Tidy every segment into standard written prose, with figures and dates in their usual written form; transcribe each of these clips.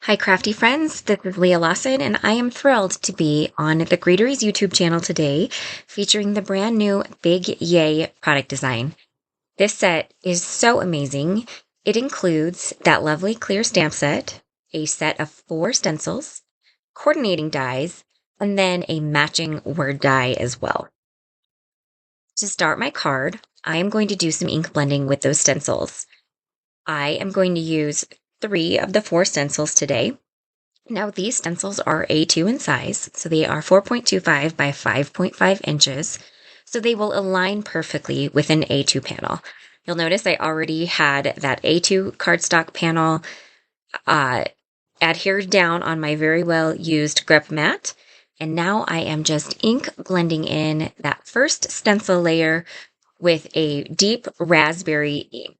Hi, crafty friends. This is Lea Lawson, and I am thrilled to be on the Greeteries YouTube channel today, featuring the brand new BigYay product design. This set is so amazing. It includes that lovely clear stamp set, a set of 4 stencils, coordinating dies, and then a matching word die as well. To start my card, I am going to do some ink blending with those stencils. I am going to use 3 of the 4 stencils today. Now, these stencils are A2 in size, so they are 4.25 by 5.5 inches, so they will align perfectly with an A2 panel. You'll notice I already had that A2 cardstock panel adhered down on my very well used grip mat, and now I am just ink blending in that first stencil layer with a deep raspberry ink.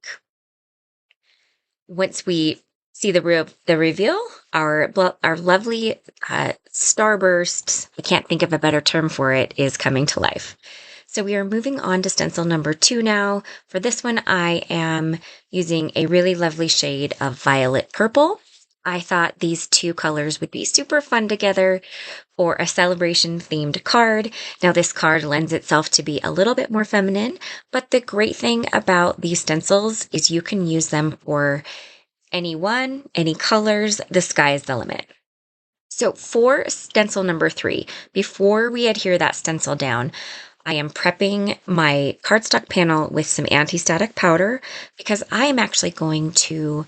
Once we see the reveal, our lovely starburst, I can't think of a better term for it, is coming to life. So we are moving on to stencil number 2 now. For this one, I am using a really lovely shade of violet purple. I thought these 2 colors would be super fun together for a celebration-themed card. Now, this card lends itself to be a little bit more feminine, but the great thing about these stencils is you can use them for any colors. The sky is the limit. So for stencil number 3, before we adhere that stencil down, I am prepping my cardstock panel with some anti-static powder because I am actually going to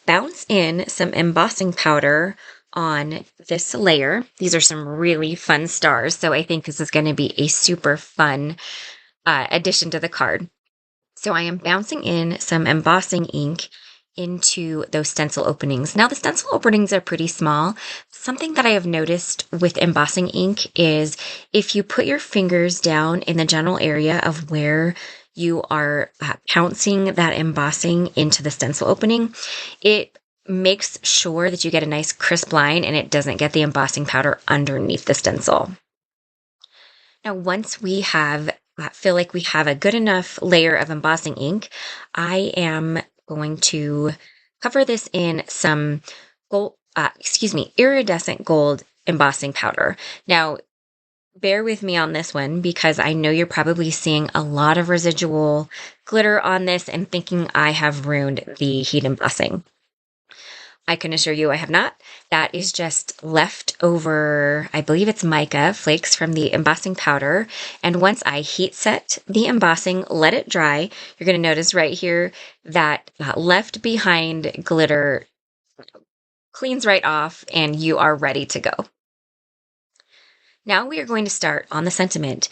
bounce in some embossing powder on this layer. These are some really fun stars, so I think this is going to be a super fun addition to the card. So I am bouncing in some embossing ink into those stencil openings. Now, the stencil openings are pretty small. Something that I have noticed with embossing ink is if you put your fingers down in the general area of where you are pouncing that embossing into the stencil opening, it makes sure that you get a nice crisp line and it doesn't get the embossing powder underneath the stencil. Now, once we feel like we have a good enough layer of embossing ink, I am going to cover this in some iridescent gold embossing powder. Now, bear with me on this one because I know you're probably seeing a lot of residual glitter on this and thinking I have ruined the heat embossing. I can assure you I have not. That is just leftover, I believe it's mica flakes from the embossing powder. And once I heat set the embossing, let it dry, you're going to notice right here that left behind glitter cleans right off and you are ready to go. Now we are going to start on the sentiment.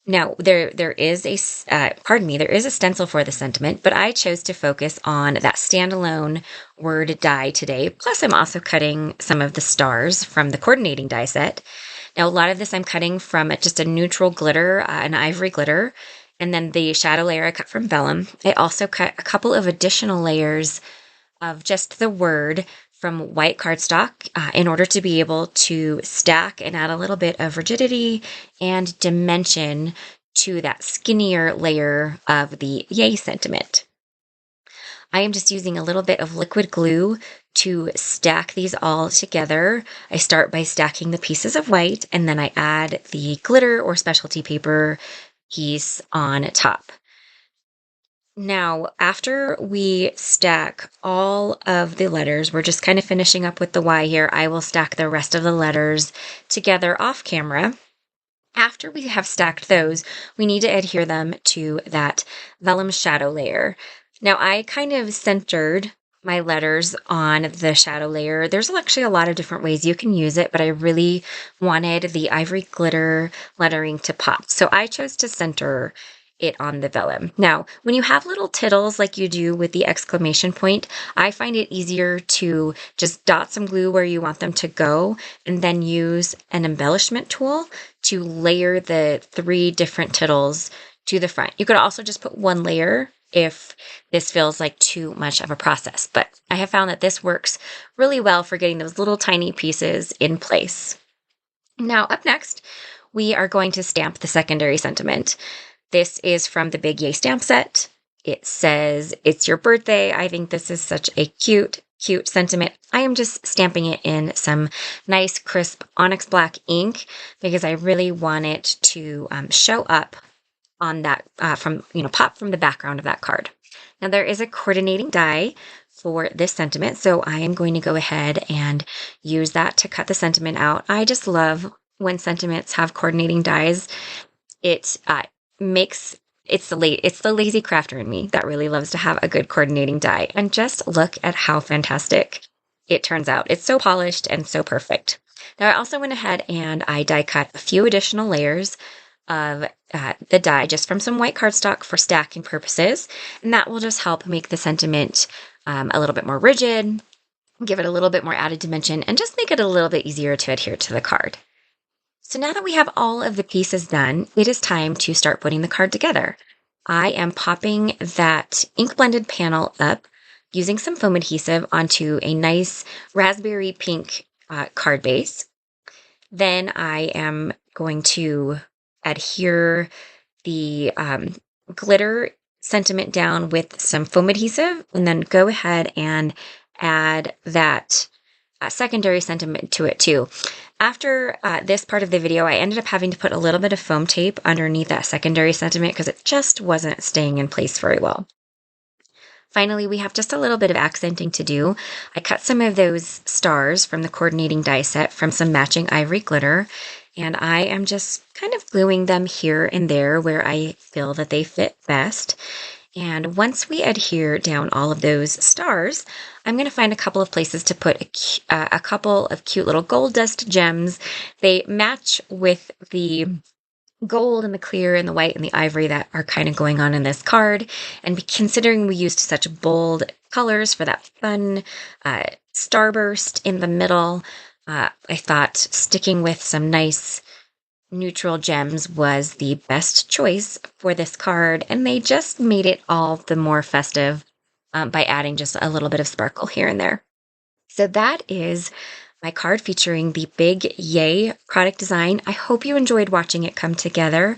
Now, there is a stencil for the sentiment, but I chose to focus on that standalone word die today. Plus, I'm also cutting some of the stars from the coordinating die set. Now, a lot of this I'm cutting from just a neutral glitter, an ivory glitter, and then the shadow layer I cut from vellum. I also cut a couple of additional layers of just the word from white cardstock in order to be able to stack and add a little bit of rigidity and dimension to that skinnier layer of the yay sentiment. I am just using a little bit of liquid glue to stack these all together. I start by stacking the pieces of white and then I add the glitter or specialty paper piece on top. Now, after we stack all of the letters, we're just kind of finishing up with the Y here. I will stack the rest of the letters together off camera. After we have stacked those, we need to adhere them to that vellum shadow layer. Now, I kind of centered my letters on the shadow layer. There's actually a lot of different ways you can use it, but I really wanted the ivory glitter lettering to pop. So I chose to center it on the vellum. Now, when you have little tittles like you do with the exclamation point, I find it easier to just dot some glue where you want them to go and then use an embellishment tool to layer the 3 different tittles to the front. You could also just put 1 layer if this feels like too much of a process, but I have found that this works really well for getting those little tiny pieces in place. Now, up next, we are going to stamp the secondary sentiment. This is from the BigYay stamp set. It says, "It's your birthday." I think this is such a cute cute sentiment, I am just stamping it in some nice crisp onyx black ink because I really want it to show up on that pop from the background of that card. Now there is a coordinating die for this sentiment, so I am going to go ahead and use that to cut the sentiment out. I just love when sentiments have coordinating dies. It makes it's the lazy crafter in me that really loves to have a good coordinating die. And just look at how fantastic it turns out. It's so polished and so perfect. Now I also went ahead and I die cut a few additional layers of the die just from some white cardstock for stacking purposes. And that will just help make the sentiment a little bit more rigid, give it a little bit more added dimension, and just make it a little bit easier to adhere to the card. So now that we have all of the pieces done, it is time to start putting the card together. I am popping that ink blended panel up using some foam adhesive onto a nice raspberry pink card base. Then I am going to adhere the glitter sentiment down with some foam adhesive and then go ahead and add that secondary sentiment to it too. After this part of the video, I ended up having to put a little bit of foam tape underneath that secondary sentiment because it just wasn't staying in place very well. Finally, we have just a little bit of accenting to do. I cut some of those stars from the coordinating die set from some matching ivory glitter, and I am just kind of gluing them here and there where I feel that they fit best. And once we adhere down all of those stars, I'm going to find a couple of places to put a couple of cute little gold dust gems. They match with the gold and the clear and the white and the ivory that are kind of going on in this card. And considering we used such bold colors for that fun starburst in the middle, I thought sticking with some nice neutral gems was the best choice for this card, and they just made it all the more festive by adding just a little bit of sparkle here and there. So that is my card featuring the BigYay product design. I hope you enjoyed watching it come together.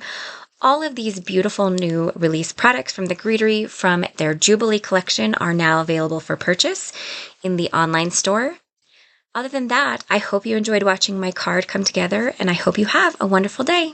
All of these beautiful new release products from the Greetery from their Jubilee collection are now available for purchase in the online store. Other than that, I hope you enjoyed watching my card come together, and I hope you have a wonderful day.